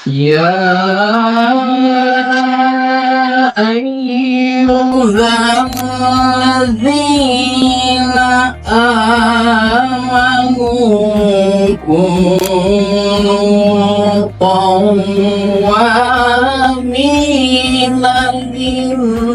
يا أيها الذين آمنوا كونوا قوامين لله.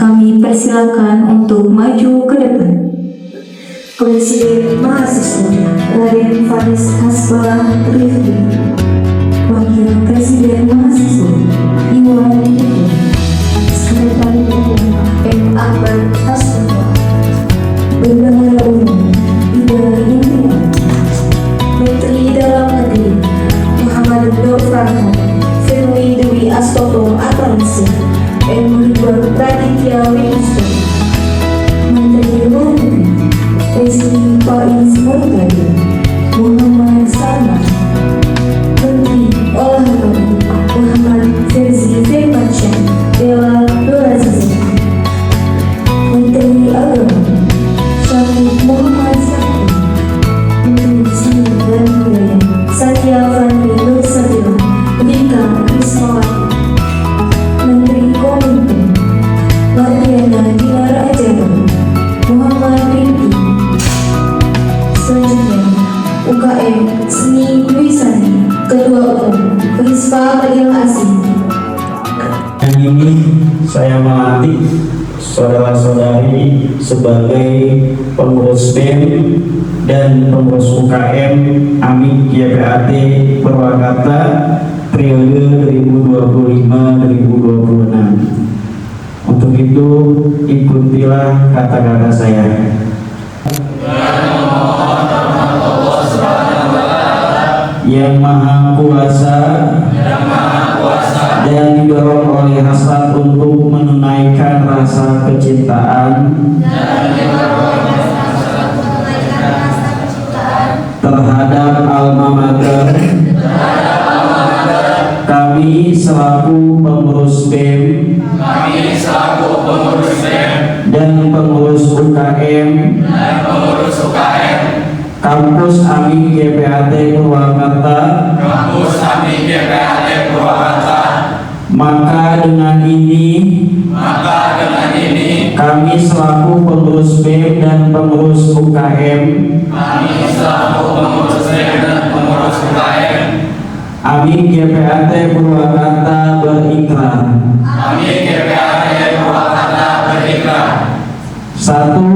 Kami persilakan untuk maju ke depan. Presiden Mahasiswa Raden Faris Hasbullah Rifki, Wakil Presiden Mahasiswa Iwan Eko, Sekretari Umum M. Akbar Hasbullah, Bendahara Umum Ida Indrian, Menteri Dalam Negeri Muhammad Nur Farhan, Firly Dewi Astoto Atamsih, M. Ridwan Raditya Winusto, Menteri Luar Negeri Resmi Faiz Murtadi, Muhammad Salman, Menteri Olahraga Muhammad Firzi Firmansyah Della Luraziza, Menteri Agama Syarif Muhammad Sakti, Menteri Seni dan Budaya Satya Fandi Nur Sabila Dika Krismawati, Menteri Kominfo Mardiana Dinar Ajaba Muhammad Rinki. Selanjutnya UKM Seni Wiwisani Ketua Umum Rispa Fadil Asih. Yang ini saya melantik saudara-saudari sebagai pengurus BEM dan pengurus UKM AMIK YPAT Purwakarta periode 2025-2026. Untuk itu ikutilah kata-kata saya. Yang Maha Kuasa dan didorong oleh hasrat untuk menunaikan rasa kecintaan terhadap alma mater, kami selaku pengurus BEM dan pengurus UKM Kampus AMIK YPAT Purwakarta, maka dengan ini kami selaku pengurus BEM dan pengurus UKM AMIK YPAT Purwakarta berikrar. Satu,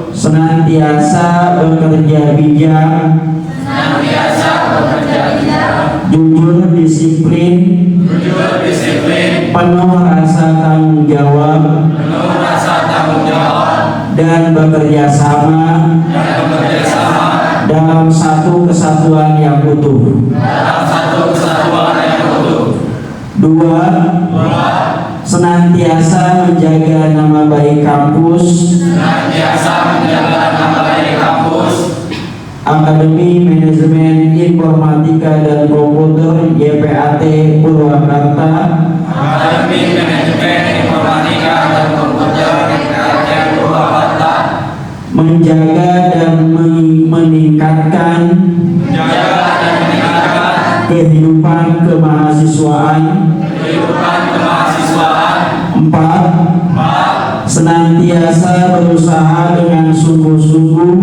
senantiasa bekerja bijak, jujur disiplin, penuh rasa tanggung jawab dan bekerja sama dalam satu kesatuan yang utuh. Dua, senantiasa menjaga nama baik kampus, Akademi Manajemen Informatika dan Komputer YPAT Purwakarta, menjaga dan meningkatkan kehidupan kemahasiswaan. Empat, senantiasa berusaha dengan sungguh-sungguh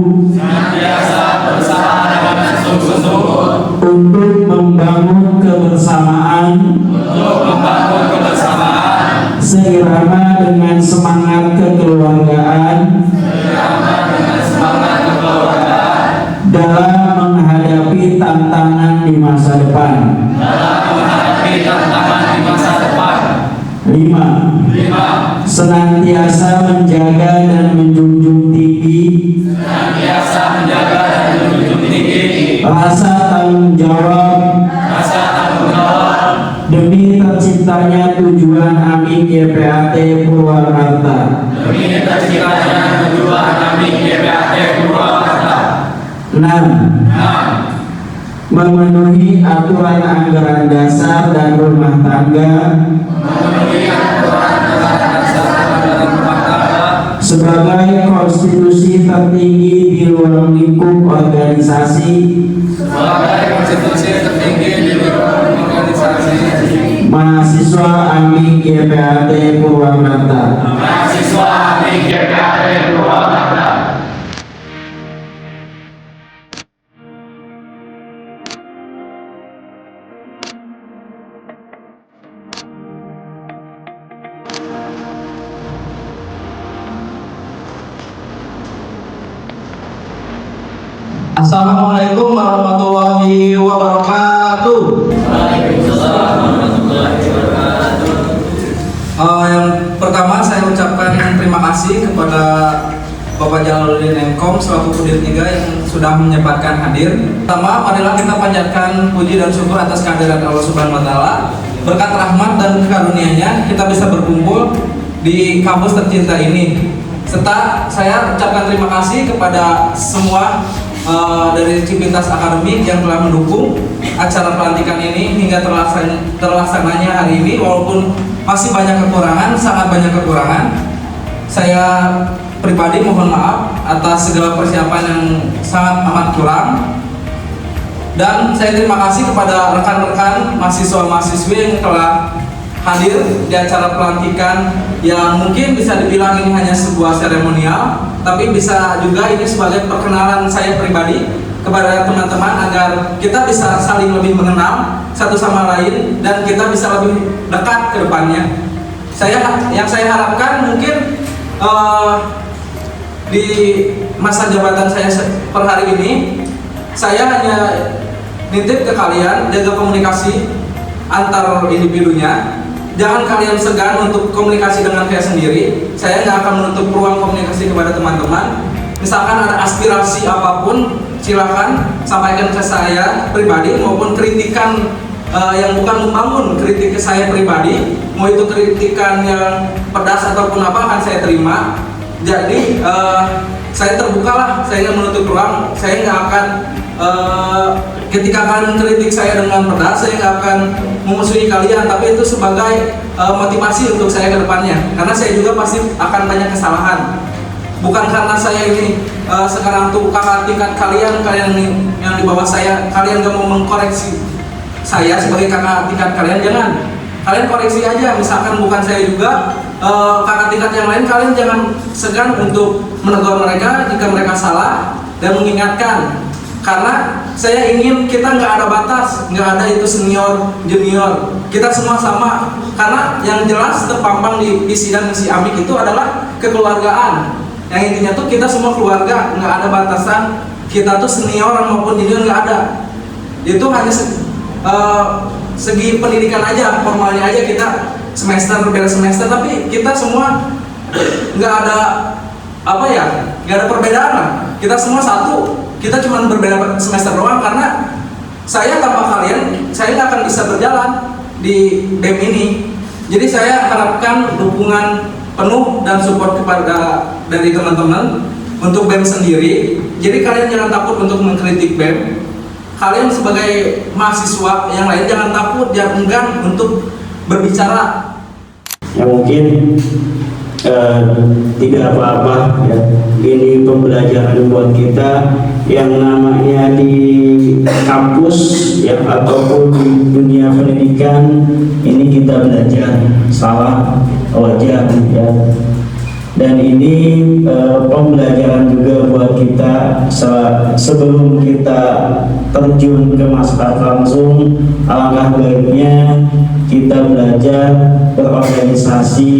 untuk membangun kebersamaan seirama dengan semangat kekeluargaan dalam menghadapi tantangan di masa depan. 5. Senantiasa menjaga dan menjunjung tinggi rasa tanggung jawab demi terciptanya tujuan Amik YPAT Purwakarta. 6. Memenuhi aturan anggaran dasar dan rumah tangga sebagai konstitusi tertinggi di ruang lingkup organisasi mahasiswa Amik YPAT Purwakarta. Assalamualaikum warahmatullahi wabarakatuh. Yang pertama saya ucapkan terima kasih kepada Bapak Jalaluddin Mkom selaku Kodir 3 yang sudah menyempatkan hadir. Pertama, marilah kita panjatkan puji dan syukur atas kehadiran Allah Subhanahu wa taala. Berkat rahmat dan karunia-Nya kita bisa berkumpul di kampus tercinta ini. Serta saya ucapkan terima kasih kepada semua dari Civitas Akademik yang telah mendukung acara pelantikan ini hingga terlaksananya hari ini. Walaupun masih banyak kekurangan, sangat banyak kekurangan, saya pribadi mohon maaf atas segala persiapan yang sangat amat kurang. Dan saya terima kasih kepada rekan-rekan mahasiswa-mahasiswi yang telah hadir di acara pelantikan yang mungkin bisa dibilang ini hanya sebuah seremonial, tapi bisa juga ini sebagai perkenalan saya pribadi kepada teman-teman agar kita bisa saling lebih mengenal satu sama lain dan kita bisa lebih dekat ke depannya. Yang saya harapkan mungkin di masa jabatan saya per hari ini, saya hanya nitip ke kalian jaga komunikasi antar individunya. Jangan kalian segan untuk komunikasi dengan saya sendiri. Saya nggak akan menutup ruang komunikasi kepada teman-teman. Misalkan ada aspirasi apapun, silakan sampaikan ke saya pribadi maupun kritikan yang bukan membangun, kritik ke saya pribadi. Mau itu kritikan yang pedas ataupun apa akan saya terima. Jadi saya terbuka lah, saya nggak menutup ruang. Saya nggak akan ketika kalian kritik saya dengan pedas, saya nggak akan memusuhi kalian, tapi itu sebagai motivasi untuk saya ke depannya. Karena saya juga pasti akan banyak kesalahan. Bukan karena saya ini sekarang tuh kakak tingkat kalian yang di bawah saya, kalian gak mau mengkoreksi saya sebagai kakak tingkat kalian, jangan. Kalian koreksi aja, misalkan bukan saya juga kakak tingkat yang lain, kalian jangan segan untuk menegur mereka jika mereka salah dan mengingatkan. Karena saya ingin kita nggak ada batas, nggak ada itu senior, junior, kita semua sama. Karena yang jelas terpampang di visi dan misi Amik itu adalah kekeluargaan. Yang intinya tuh kita semua keluarga, nggak ada batasan. Kita tuh senior maupun junior nggak ada. Itu hanya segi pendidikan aja, formalnya aja kita semester beres semester, tapi kita semua nggak ada apa ya, nggak ada perbedaan lah. Kita semua satu, kita cuma berbeda semester doang, karena saya tanpa kalian saya nggak akan bisa berjalan di BEM ini. Jadi saya harapkan dukungan penuh dan support kepada dari teman-teman untuk BEM sendiri. Jadi kalian jangan takut untuk mengkritik BEM. Kalian sebagai mahasiswa yang lain jangan takut, jangan enggan untuk berbicara. Ya mungkin tidak apa-apa ya, ini pembelajaran buat kita yang namanya di kampus ya ataupun di dunia pendidikan. Ini kita belajar salah wajar ya, dan ini pembelajaran juga buat kita sebelum kita terjun ke masyarakat langsung. Alangkah baiknya kita belajar berorganisasi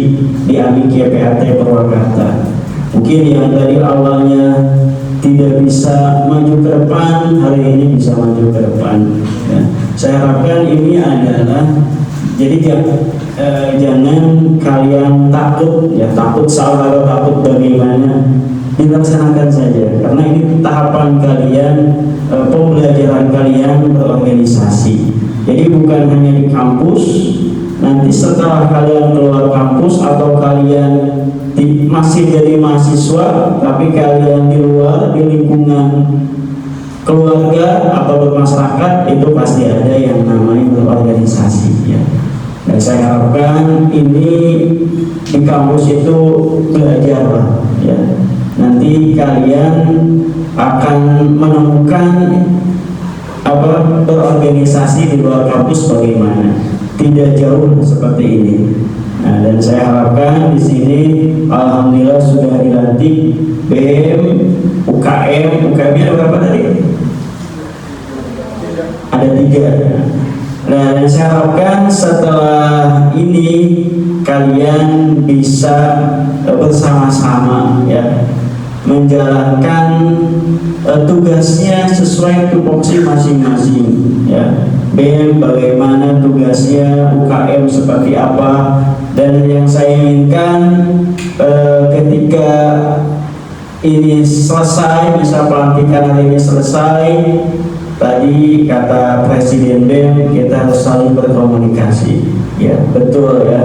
di AMIK YPAT Purwakarta. Mungkin yang dari awalnya tidak bisa maju ke depan, hari ini bisa maju ke depan ya. Saya harapkan ini adalah, jadi jangan kalian takut ya, takut salah atau takut bagaimana, dilaksanakan saja, karena ini tahapan kalian, pembelajaran kalian berorganisasi. Jadi bukan hanya di kampus, nanti setelah kalian keluar kampus atau kalian masih jadi mahasiswa tapi kalian di luar, di lingkungan keluarga atau bermasyarakat, itu pasti ada yang namanya berorganisasi ya. Dan saya harapkan ini di kampus itu belajar ya. Nanti kalian akan menemukan berorganisasi di luar kampus bagaimana, tidak jauh seperti ini. Nah, dan saya harapkan di sini alhamdulillah sudah dilantik BEM, UKM ada berapa tadi? Ada 3. Nah, dan saya harapkan setelah ini kalian bisa bersama-sama ya menjalankan tugasnya sesuai tupoksi masing-masing ya. BEM bagaimana tugasnya, UKM seperti apa, dan yang saya inginkan ketika ini selesai, bisa pelantikan hari ini selesai, tadi kata Presiden BEM kita harus saling berkomunikasi ya, betul ya.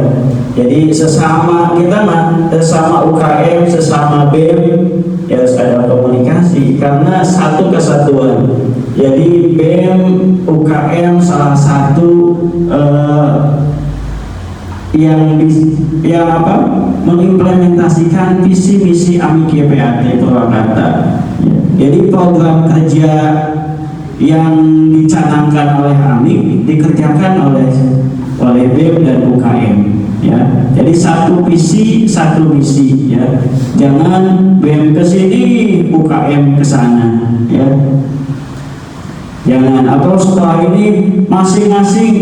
Jadi sesama kita sesama UKM, sesama BEM ya harus ada komunikasi, karena satu kesatuan. Jadi BEM, UKM salah satu yang mengimplementasikan visi misi AMIK YPAT Purwakarta. Jadi program kerja yang dicanangkan oleh AMIK dikerjakan oleh BEM dan UKM ya. Jadi satu visi satu misi ya. Jangan BEM ke sini UKM ke sana ya. Jangan, atau setelah ini masing-masing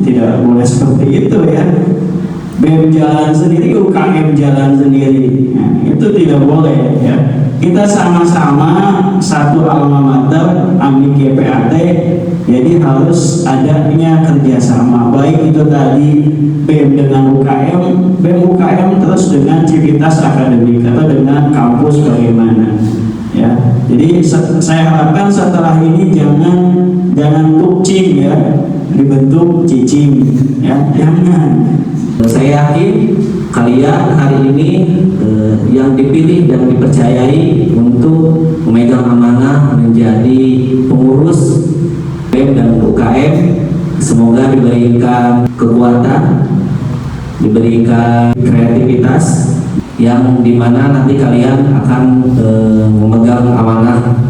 tidak boleh seperti itu ya. BEM jalan sendiri, UKM jalan sendiri, nah, itu tidak boleh ya. Kita sama-sama satu alma mater AMIK YPAT, jadi harus adanya kerjasama, baik itu tadi BEM dengan UKM, BEM UKM terus dengan civitas akademik atau dengan kampus bagaimana ya. Jadi saya harapkan setelah ini jangan tukcing ya, dibentuk cicing ya, jangan. Saya yakin kalian hari ini yang dipilih dan dipercayai untuk memegang amanah menjadi pengurus BEM dan UKM, semoga diberikan kekuatan, diberikan kreativitas yang dimana nanti kalian akan memegang amanah